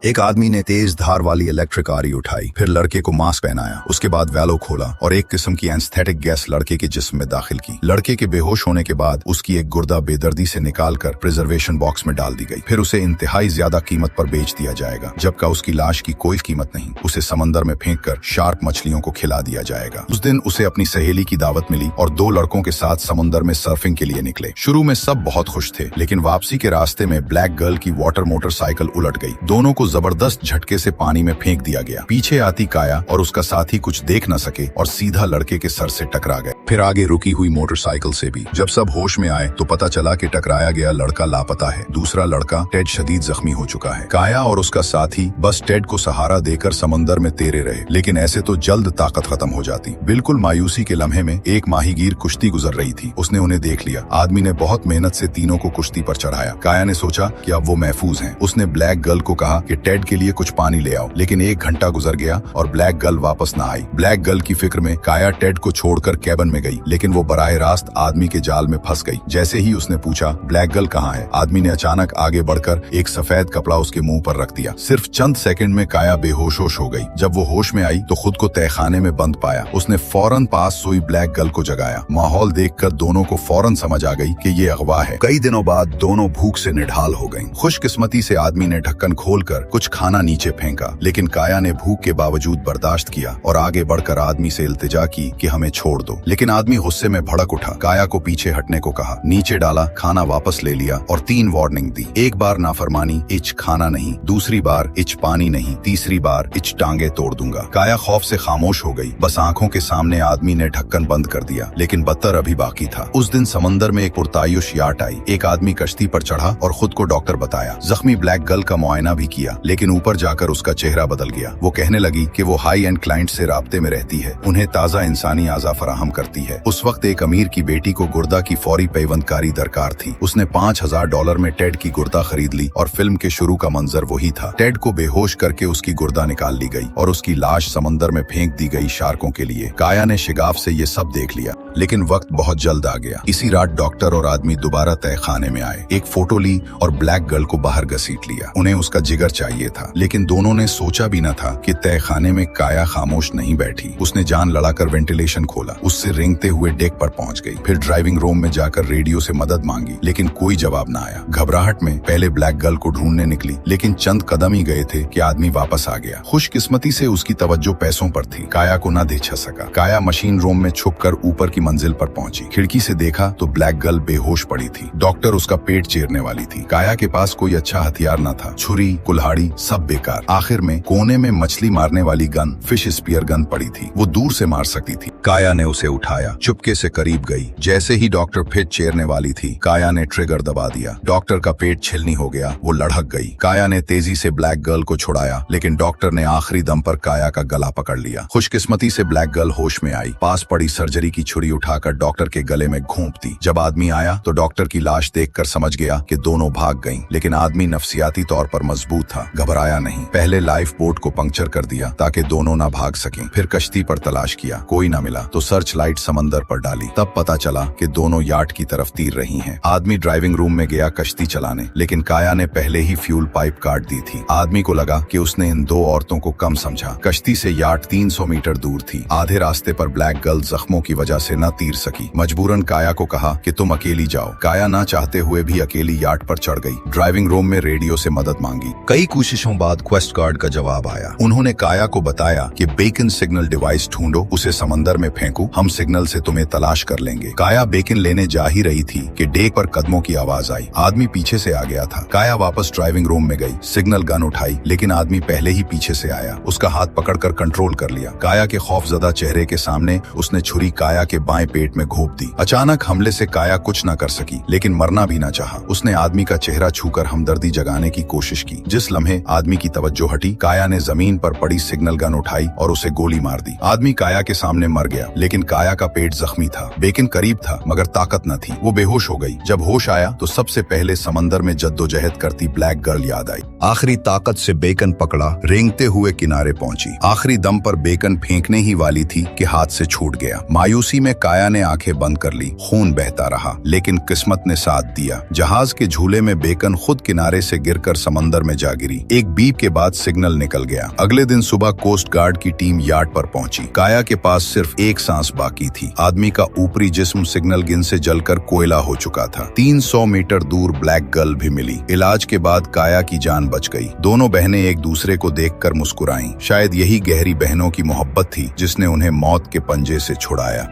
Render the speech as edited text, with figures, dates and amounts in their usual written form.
एक आदमी ने तेज धार वाली इलेक्ट्रिक आरी उठाई, फिर लड़के को मास्क पहनाया, उसके बाद वैलो खोला और एक किस्म की एनेस्थेटिक गैस लड़के के जिस्म में दाखिल की। लड़के के बेहोश होने के बाद उसकी एक गुर्दा बेदर्दी से निकालकर प्रिजर्वेशन बॉक्स में डाल दी गई। फिर उसे इंतहाई ज्यादा कीमत पर बेच दिया जाएगा, जबकि उसकी लाश की कोई कीमत नहीं। उसे समंदर में फेंककर शार्क मछलियों को खिला दिया जाएगा। उस दिन उसे अपनी सहेली की दावत मिली और 2 लड़कों के साथ समुद्र में सर्फिंग के लिए निकले। शुरू में सब बहुत खुश थे, लेकिन वापसी के रास्ते में ब्लैक गर्ल की वाटर मोटरसाइकिल उलट गई। दोनों को जबरदस्त झटके से पानी में फेंक दिया गया। पीछे आती काया और उसका साथी कुछ देख न सके और सीधा लड़के के सर से टकरा गए। फिर आगे रुकी हुई मोटरसाइकिल से भी। जब सब होश में आए तो पता चला कि टकराया गया लड़का लापता है। दूसरा लड़का टेड शदीद जख्मी हो चुका है। काया और उसका साथी बस टेड को सहारा देकर समंदर में तैरे रहे, लेकिन ऐसे तो जल्द ताकत खत्म हो जाती। बिल्कुल मायूसी के लम्हे में एक माहीगीर कुश्ती गुजर रही थी। उसने उन्हें देख लिया। आदमी ने बहुत मेहनत से तीनों को कुश्ती पर चढ़ाया। काया ने सोचा कि अब वो महफूज हैं। उसने ब्लैक गर्ल को कहा कि टेड के लिए कुछ पानी ले आओ, लेकिन 1 घंटा गुजर गया और ब्लैक गर्ल वापस न आई। ब्लैक गर्ल की फिक्र में काया टेड को छोड़कर कैबिन में गई, लेकिन वो बराह रास्त आदमी के जाल में फंस गई। जैसे ही उसने पूछा ब्लैक गर्ल कहाँ है, आदमी ने अचानक आगे बढ़कर एक सफेद कपड़ा उसके मुंह पर रख दिया। सिर्फ चंद सेकंड में काया बेहोश हो गई। जब वो होश में आई तो खुद को तहखाने में बंद पाया। उसने फौरन पास सोई ब्लैक गर्ल को जगाया। माहौल देखकर दोनों को फौरन समझ आ गई कि ये अगवा है। कई दिनों बाद दोनों भूख से निढाल हो गईं। खुशकिस्मती से आदमी ने ढक्कन खोलकर कुछ खाना नीचे फेंका, लेकिन काया ने भूख के बावजूद बर्दाश्त किया और आगे बढ़कर आदमी से इल्तिजा की कि हमें छोड़ दो। लेकिन आदमी गुस्से में भड़क उठा। काया को पीछे हटने को कहा, नीचे डाला, खाना वापस ले लिया और 3 वार्निंग दी। एक बार नाफरमानी, इच खाना नहीं। दूसरी बार इच पानी नहीं। तीसरी बार इच टांगे तोड़ दूंगा। काया खौफ से खामोश हो गई। बस आंखों के सामने आदमी ने ढक्कन बंद कर दिया, लेकिन बदतर अभी बाकी था। उस दिन समंदर में एक पुरतायुश याट आई। एक आदमी कश्ती पर चढ़ा और खुद को डॉक्टर बताया। जख्मी ब्लैक गर्ल का मुआयना भी किया, लेकिन ऊपर जाकर उसका चेहरा बदल गया। वो कहने लगी कि वो हाई एंड क्लाइंट से राब्ते में रहती है, उन्हें ताज़ा इंसानी आज़ा फराहम करती है। उस वक्त एक अमीर की बेटी को गुर्दा की फौरी पैवंदकारी दरकार थी। उसने $5000 में टेड की गुर्दा खरीद ली और फिल्म के शुरू का मंजर वही था। टेड को बेहोश करके उसकी गुर्दा निकाल ली गई और उसकी लाश समंदर में फेंक दी गई शार्कों के लिए। काया ने शिगाफ से ये सब देख लिया, लेकिन वक्त बहुत जल्द आ गया। इसी रात डॉक्टर और आदमी दोबारा तहखाने में आए। एक फोटो ली और ब्लैक गर्ल को बाहर घसीट लिया। उन्हें उसका जिगर चाहिए था, लेकिन दोनों ने सोचा भी न था कि तहखाने में काया खामोश नहीं बैठी। उसने जान लड़ाकर वेंटिलेशन खोला, उससे रेंगते हुए डेक पर पहुंच गई। फिर ड्राइविंग रूम में जाकर रेडियो से मदद मांगी, लेकिन कोई जवाब न आया। घबराहट में पहले ब्लैक गर्ल को ढूंढने निकली, लेकिन चंद कदम ही गए थे कि आदमी वापस आ गया। खुशकिस्मती से उसकी तवज्जो पैसों पर थी। काया को न देख सका। काया मशीन रूम में छुपकर ऊपर की मंजिल पर पहुंची। खिड़की से देखा तो ब्लैक गर्ल बेहोश पड़ी थी। डॉक्टर उसका पेट चीरने वाली थी। काया के पास कोई अच्छा हथियार न था। छुरी, कुल्हाड़ी, सब बेकार। आखिर में कोने में मछली मारने वाली गन, फिश स्पीयर गन पड़ी थी। वो दूर से मार सकती थी। काया ने उसे उठाया, चुपके से करीब गई। जैसे ही डॉक्टर फिर चेरने वाली थी, काया ने ट्रिगर दबा दिया। डॉक्टर का पेट छिलनी हो गया। वो लड़क गई। काया ने तेजी से ब्लैक गर्ल को छुड़ाया, लेकिन डॉक्टर ने आखिरी दम पर काया का गला पकड़ लिया। खुशकिस्मती से ब्लैक गर्ल होश में आई। पास पड़ी सर्जरी की छुरी उठाकर डॉक्टर के गले में घोंप दी। जब आदमी आया तो डॉक्टर की लाश देखकर समझ गया कि दोनों भाग गईं, लेकिन आदमी नफ्सियाती तौर पर मजबूत था, घबराया नहीं। पहले लाइफ बोट को पंक्चर कर दिया ताकि दोनों ना भाग सकें। फिर कश्ती पर तलाश किया, कोई ना मिला तो सर्च लाइट समंदर पर डाली। तब पता चला कि दोनों याट की तरफ तीर रही हैं। आदमी ड्राइविंग रूम में गया कश्ती चलाने, लेकिन काया ने पहले ही फ्यूल पाइप काट दी थी। आदमी को लगा कि उसने इन 2 औरतों को कम समझा। कश्ती से याट 300 मीटर दूर थी। आधे रास्ते पर ब्लैक गर्ल जख्मों की वजह से न तीर सकी। मजबूरन काया को कहा कि तुम अकेली जाओ। काया ना चाहते हुए भी अकेली याट पर चढ़ गई। ड्राइविंग रूम में रेडियो से मदद मांगी। कई कोशिशों बाद क्वेस्ट गार्ड का जवाब आया। उन्होंने काया को बताया कि बेकन सिग्नल डिवाइस ढूंढो, उसे समंदर में फेंको, हम सिग्नल से तुम्हें तलाश कर लेंगे। काया बेकन लेने जा ही रही थी कि डेक पर कदमों की आवाज आई। आदमी पीछे से आ गया था। काया वापस ड्राइविंग रूम में गई, सिग्नल गन उठाई, लेकिन आदमी पहले ही पीछे से आया। उसका हाथ पकड़कर कंट्रोल कर लिया। काया के खौफजदा चेहरे के सामने उसने छुरी काया के बाएं पेट में घोंप दी। अचानक हमले से काया कुछ न कर सकी, लेकिन मरना भी न चाहा। उसने आदमी का चेहरा छूकर हमदर्दी जगाने की कोशिश की। जिस लम्हे आदमी की तवज्जो हटी, काया ने जमीन पर पड़ी सिग्नल गन उठाई और उसे गोली मार दी। आदमी काया के सामने मर गया, लेकिन काया का पेट जख्मी था। बेकन करीब था, मगर ताकत न थी। वो बेहोश हो गई। जब होश आया तो सबसे पहले समंदर में जद्दोजहद करती ब्लैक गर्ल याद आई। आखिरी ताकत से बेकन पकड़ा, रेंगते हुए किनारे पहुंची। आखिरी दम पर बेकन फेंकने ही वाली थी कि हाथ से छूट गया। मायूसी में काया ने आंखें बंद कर ली। खून बहता रहा, लेकिन किस्मत ने साथ दिया। जहाज के झूले में बेकन खुद किनारे से गिरकर समंदर में जा गिरी। गिरी। एक बीप के बाद सिग्नल निकल गया। अगले दिन सुबह कोस्ट गार्ड की टीम यार्ड पर पहुंची। काया के पास सिर्फ एक सांस बाकी थी। आदमी का ऊपरी जिस्म सिग्नल गिन से जलकर कोयला हो चुका था। 300 मीटर दूर ब्लैक गर्ल भी मिली। इलाज के बाद काया की जान बच गई। दोनों बहनें एक दूसरे को देखकर मुस्कुराईं। शायद यही गहरी बहनों की मोहब्बत थी जिसने उन्हें मौत के पंजे से छुड़ाया।